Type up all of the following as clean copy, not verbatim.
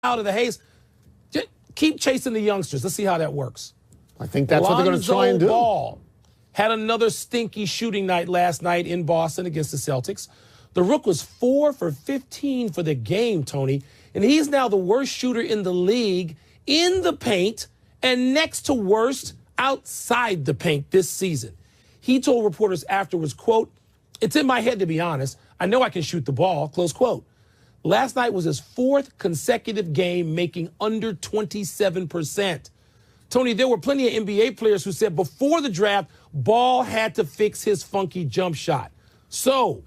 out of the haze. Just keep chasing the youngsters. Let's see how that works. I think that's what they're going to try and do. Lonzo Ball had another stinky shooting night last night in Boston against the Celtics. The Rook was 4 for 15 for the game, Tony, and he's now the worst shooter in the league in the paint and next to worst outside the paint this season. He told reporters afterwards, quote, "It's in my head, to be honest. I know I can shoot the ball," close quote. Last night was his 4th consecutive game making under 27%. Tony, there were plenty of NBA players who said before the draft, Ball had to fix his funky jump shot. So,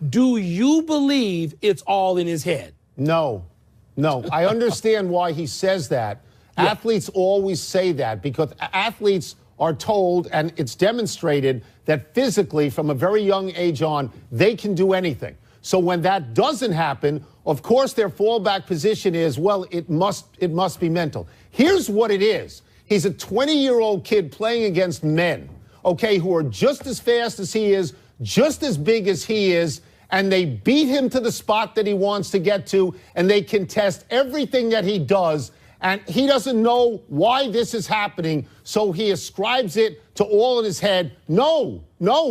do you believe it's all in his head? No. I understand why he says that. Yeah. Athletes always say that because athletes are told, and it's demonstrated, that physically, from a very young age on, they can do anything. So when that doesn't happen, of course, their fallback position is, well, it must be mental. Here's what it is. He's a 20-year-old kid playing against men, okay, who are just as fast as he is, just as big as he is, and they beat him to the spot that he wants to get to, and they contest everything that he does. And he doesn't know why this is happening, so he ascribes it to all in his head. No,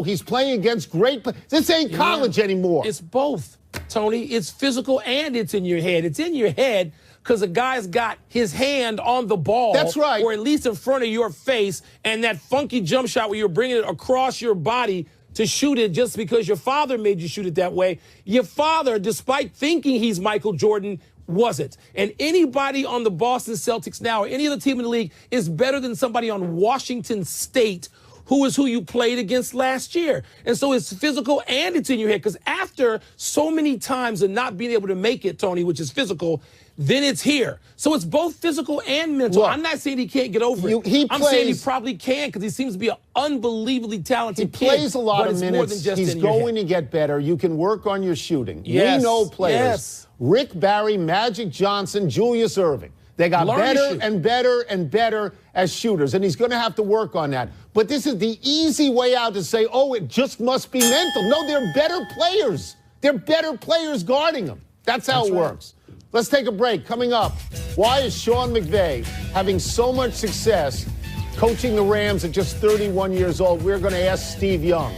he's playing against great players. This ain't college anymore. It's both, Tony. It's physical and it's in your head. It's in your head because the guy's got his hand on the ball. That's right. Or at least in front of your face, and that funky jump shot where you're bringing it across your body to shoot it just because your father made you shoot it that way. Your father, despite thinking he's Michael Jordan, wasn't. And anybody on the Boston Celtics now or any other team in the league is better than somebody on Washington State who is who you played against last year. And so it's physical and it's in your head because after so many times of not being able to make it, Tony, which is physical, then it's here. So it's both physical and mental. Look, I'm not saying he can't get over it. I'm saying he probably can because he seems to be an unbelievably talented kid. He plays a lot of minutes. More than just He's going to get better. You can work on your shooting. Yes. We know players. Yes. Rick Barry, Magic Johnson, Julius Erving. They got better and better and better as shooters, and he's going to have to work on that. But this is the easy way out to say, oh, it just must be mental. No, they're better players. They're better players guarding them. That's how it works. Let's take a break. Coming up, why is Sean McVay having so much success coaching the Rams at just 31 years old? We're going to ask Steve Young.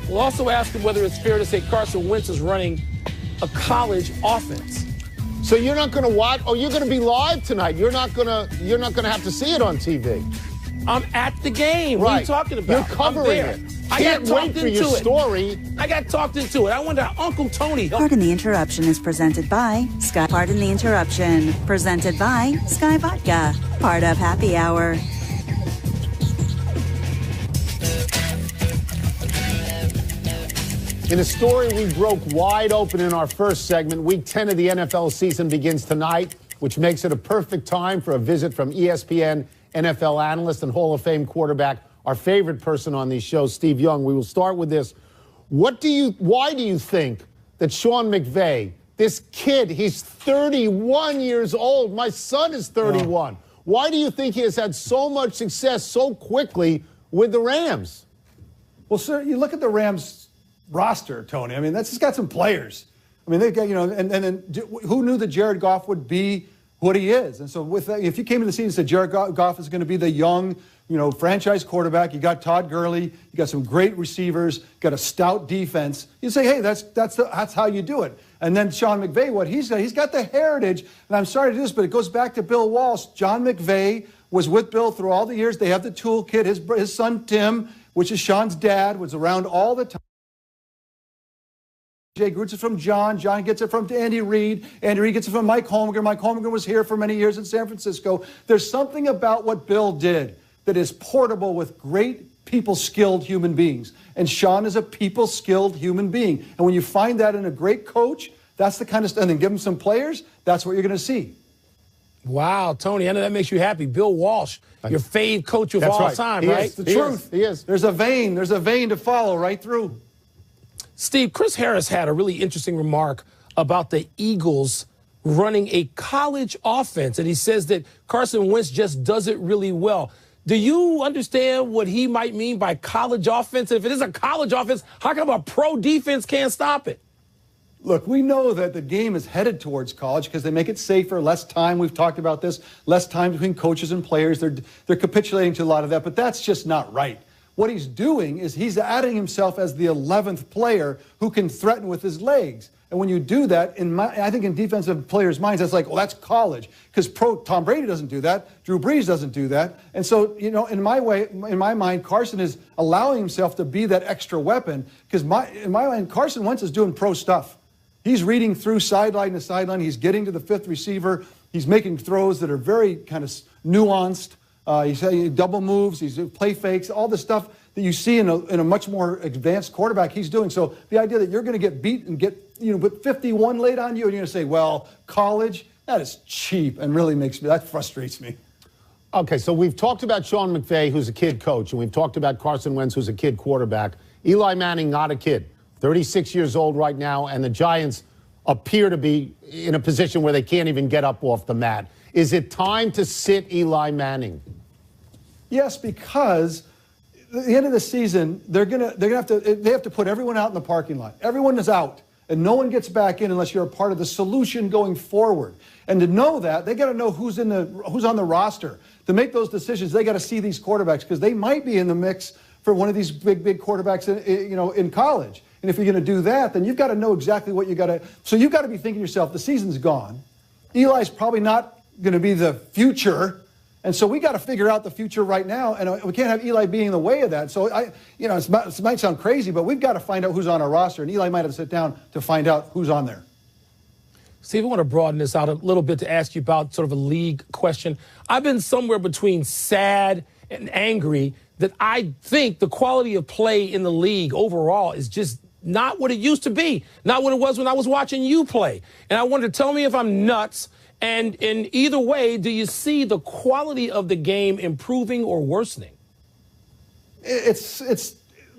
We'll also ask him whether it's fair to say Carson Wentz is running a college offense. So you're not going to watch? Oh, you're going to be live tonight. You're not going to have to see it on TV. I'm at the game. Right. What are you talking about? You're covering it. I got Can't wait for your story. I got talked into it. I wonder how Uncle Tony. Pardon the Interruption is presented by Sky. Pardon the Interruption, presented by Sky Vodka, part of Happy Hour. In a story we broke wide open in our first segment, Week 10 of the NFL season begins tonight, which makes it a perfect time for a visit from ESPN NFL analyst and Hall of Fame quarterback, our favorite person on these shows, Steve Young. We will start with this. Why do you think that Sean McVay, this kid, he's 31 years old. My son is 31. Why do you think he has had so much success so quickly with the Rams? Well, sir, you look at the Rams roster, Tony. I mean, that's just got some players. I mean, they've got, and then who knew that Jared Goff would be what he is? And so with that, if you came into the season and said Jared Goff is going to be the young, franchise quarterback, you got Todd Gurley, you got some great receivers, got a stout defense, you say, hey, that's how you do it. And then Sean McVay, what he's got the heritage, and I'm sorry to do this, but it goes back to Bill Walsh. John McVay was with Bill through all the years. They have the toolkit. His son, Tim, which is Sean's dad, was around all the time. Jay gets it from John. John gets it from Andy Reid. Andy Reid gets it from Mike Holmgren. Mike Holmgren was here for many years in San Francisco. There's something about what Bill did that is portable with great people-skilled human beings. And Sean is a people-skilled human being. And when you find that in a great coach, that's the kind of stuff. And then give him some players, that's what you're going to see. Wow, Tony, I know that makes you happy. Bill Walsh, your fave coach of all time, right? That's the truth. He is. There's a vein to follow right through. Steve, Chris Harris had a really interesting remark about the Eagles running a college offense, and he says that Carson Wentz just does it really well. Do you understand what he might mean by college offense? If it is a college offense, how come a pro defense can't stop it? Look, we know that the game is headed towards college because they make it safer, less time. We've talked about this, less time between coaches and players. They're capitulating to a lot of that, but that's just not right. What he's doing is he's adding himself as the 11th player who can threaten with his legs. And when you do that, I think in defensive players' minds, that's like, well, that's college. Because Tom Brady doesn't do that. Drew Brees doesn't do that. And so, in my mind, Carson is allowing himself to be that extra weapon. Because in my mind, Carson Wentz is doing pro stuff. He's reading through sideline to sideline. He's getting to the fifth receiver. He's making throws that are very kind of nuanced. He's double moves. He's play fakes. All the stuff that you see in a much more advanced quarterback, he's doing. So the idea that you're going to get beat and get with 51 laid on you, and you're going to say, well, college, that is cheap, and really that frustrates me. Okay, so we've talked about Sean McVay, who's a kid coach, and we've talked about Carson Wentz, who's a kid quarterback. Eli Manning, not a kid, 36 years old right now, and the Giants appear to be in a position where they can't even get up off the mat. Is it time to sit Eli Manning? Yes, because at the end of the season, they have to put everyone out in the parking lot. Everyone is out, and no one gets back in unless you're a part of the solution going forward. And to know that, they got to know who's on the roster. To make those decisions, they got to see these quarterbacks because they might be in the mix for one of these big quarterbacks in college. And if you're going to do that, then you've got to know exactly what you got to. So you've got to be thinking to yourself, the season's gone. Eli's probably not going to be the future. And so we got to figure out the future right now, and we can't have Eli being in the way of that. So it might sound crazy, but we've got to find out who's on our roster, and Eli might have to sit down to find out who's on there. Steve, I want to broaden this out a little bit to ask you about sort of a league question. I've been somewhere between sad and angry that I think the quality of play in the league overall is just not what it used to be, not what it was when I was watching you play. And I wanted to tell me if I'm nuts. And in either way, do you see the quality of the game improving or worsening? There's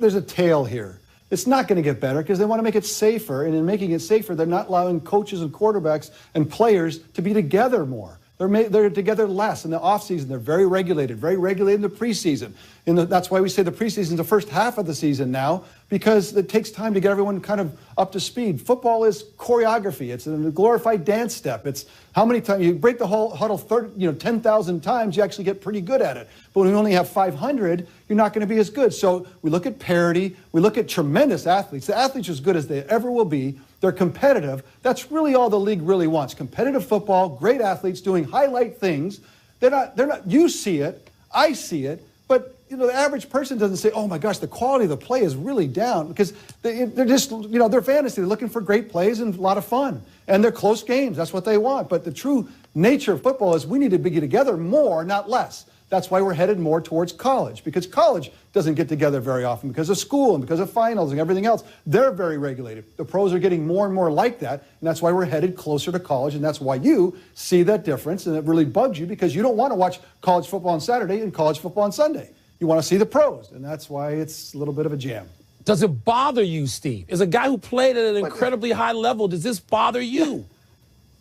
a tale here. It's not going to get better because they want to make it safer. And in making it safer, they're not allowing coaches and quarterbacks and players to be together more. They're together less in the offseason. They're very regulated in the preseason. That's why we say the preseason is the first half of the season now, because it takes time to get everyone kind of up to speed. Football is choreography. It's a glorified dance step. It's how many times you break the whole huddle 10,000 times, you actually get pretty good at it. But when you only have 500, you're not going to be as good. So we look at parity. We look at tremendous athletes. The athletes are as good as they ever will be. They're competitive. That's really all the league really wants. Competitive football, great athletes doing highlight things. They're not, you see it, I see it, but the average person doesn't say, oh my gosh, the quality of the play is really down, because they're just, they're fantasy. They're looking for great plays and a lot of fun. And they're close games. That's what they want. But the true nature of football is we need to be together more, not less. That's why we're headed more towards college, because college doesn't get together very often because of school and because of finals and everything else. They're very regulated. The pros are getting more and more like that, and that's why we're headed closer to college, and that's why you see that difference, and it really bugs you because you don't want to watch college football on Saturday and college football on Sunday. You want to see the pros, and that's why it's a little bit of a jam. Does it bother you, Steve? As a guy who played at an incredibly high level, does this bother you?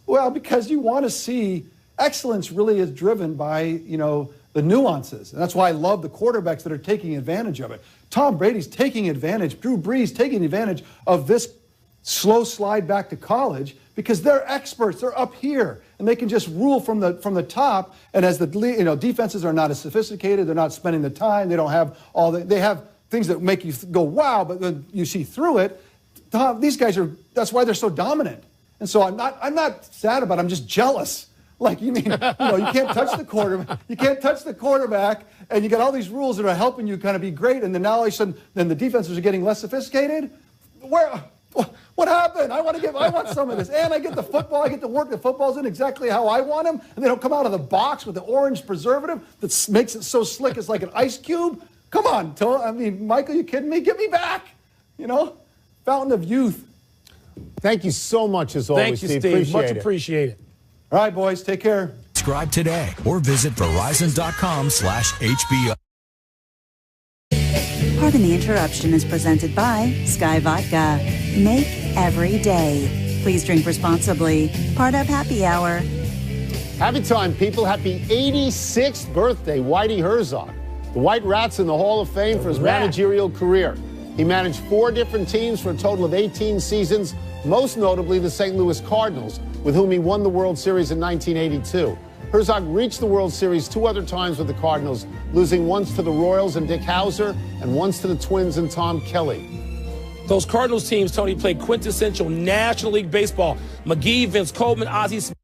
Well, because you want to see excellence really is driven by, the nuances. And that's why I love the quarterbacks that are taking advantage of it. Tom Brady's taking advantage, Drew Brees taking advantage of this slow slide back to college because they're experts. They're up here, and they can just rule from the top. And as the defenses are not as sophisticated, they're not spending the time. They don't have they have things that make you go wow, but then you see through it. These guys that's why they're so dominant. And so I'm not sad about it. I'm just jealous. Like, you mean, you can't touch the quarterback. You can't touch the quarterback, and you got all these rules that are helping you kind of be great, and then now all of a sudden, then the defenses are getting less sophisticated. What happened? I want some of this, and I get the football. I get to work the footballs in exactly how I want them, and they don't come out of the box with the orange preservative that makes it so slick it's like an ice cube. Come on, Michael, you kidding me? Get me back. Fountain of youth. Thank you so much, as always, Thank you, Steve. Much appreciated. All right, boys, take care. Subscribe today or visit Verizon.com/HBO. Pardon the Interruption is presented by Sky Vodka. Make every day. Please drink responsibly. Part of Happy Hour. Happy time, people. Happy 86th birthday, Whitey Herzog. The White Rat's in the Hall of Fame for his managerial career. He managed 4 different teams for a total of 18 seasons, most notably the St. Louis Cardinals, with whom he won the World Series in 1982. Herzog reached the World Series 2 other times with the Cardinals, losing once to the Royals and Dick Howser and once to the Twins and Tom Kelly. Those Cardinals teams, Tony, played quintessential National League baseball. McGee, Vince Coleman, Ozzie Smith.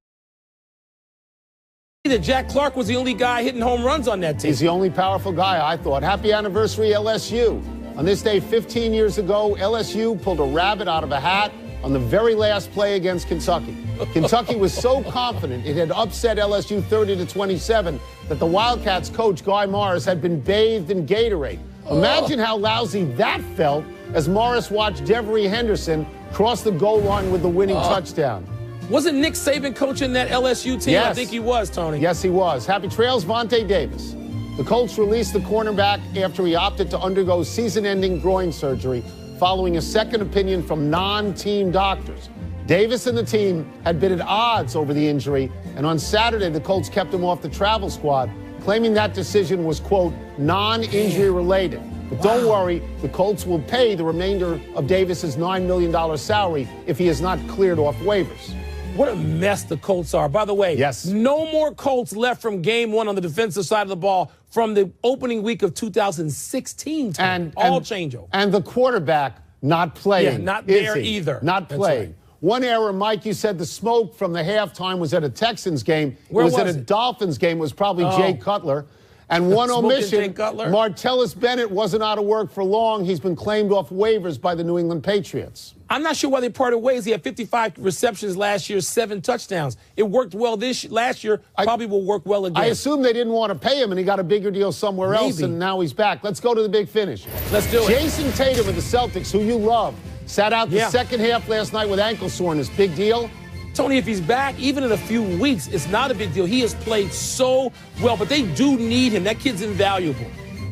That Jack Clark was the only guy hitting home runs on that team. He's the only powerful guy, I thought. Happy anniversary, LSU. On this day 15 years ago, LSU pulled a rabbit out of a hat on the very last play against Kentucky. Kentucky was so confident it had upset LSU 30-27 that the Wildcats coach, Guy Morris, had been bathed in Gatorade. Imagine how lousy that felt as Morris watched Devery Henderson cross the goal line with the winning touchdown. Wasn't Nick Saban coaching that LSU team? Yes. I think he was, Tony. Yes, he was. Happy trails, Vontae Davis. The Colts released the cornerback after he opted to undergo season-ending groin surgery following a second opinion from non-team doctors. Davis and the team had been at odds over the injury, and on Saturday the Colts kept him off the travel squad, claiming that decision was, quote, non-injury related. But don't worry, the Colts will pay the remainder of Davis's $9 million salary if he is not cleared off waivers. What a mess the Colts are. By the way, yes, no more Colts left from game one on the defensive side of the ball from the opening week of 2016. And changeover. And the quarterback not playing. Yeah, not there either. Not playing. Right. One error, Mike, you said the smoke from the halftime was at a Texans game. Where was it? At a Dolphins game. It was probably Jay Cutler. And one omission, Martellus Bennett wasn't out of work for long. He's been claimed off waivers by the New England Patriots. I'm not sure why they parted ways. He had 55 receptions last year, 7 touchdowns. It worked well last year, probably will work well again. I assume they didn't want to pay him, and he got a bigger deal somewhere else, and now he's back. Let's go to the big finish. Let's do it. Jason Tatum of the Celtics, who you love, sat out the second half last night with ankle soreness. Big deal? Tony, if he's back, even in a few weeks, it's not a big deal. He has played so well, but they do need him. That kid's invaluable.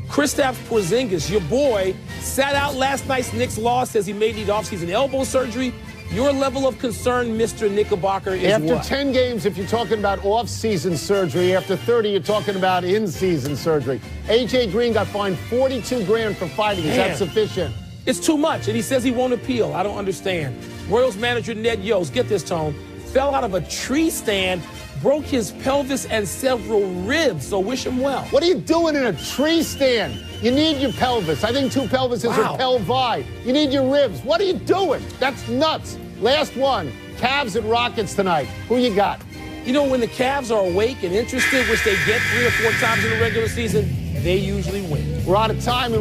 Kristaps Porzingis, your boy, sat out last night's Knicks loss, says he may need offseason elbow surgery. Your level of concern, Mr. Knickerbocker, is after what? 10 games, if you're talking about off-season surgery, after 30, you're talking about in-season surgery. A.J. Green got fined $42,000 for fighting. Is that sufficient? It's too much, and he says he won't appeal. I don't understand. Royals manager Ned Yost, get this, Tone, fell out of a tree stand, broke his pelvis and several ribs, so wish him well. What are you doing in a tree stand? You need your pelvis. I think 2 pelvises are pelvi. You need your ribs. What are you doing? That's nuts. Last one, Cavs and Rockets tonight. Who you got? You know, when the Cavs are awake and interested, which they get 3 or 4 times in the regular season, they usually win. We're out of time.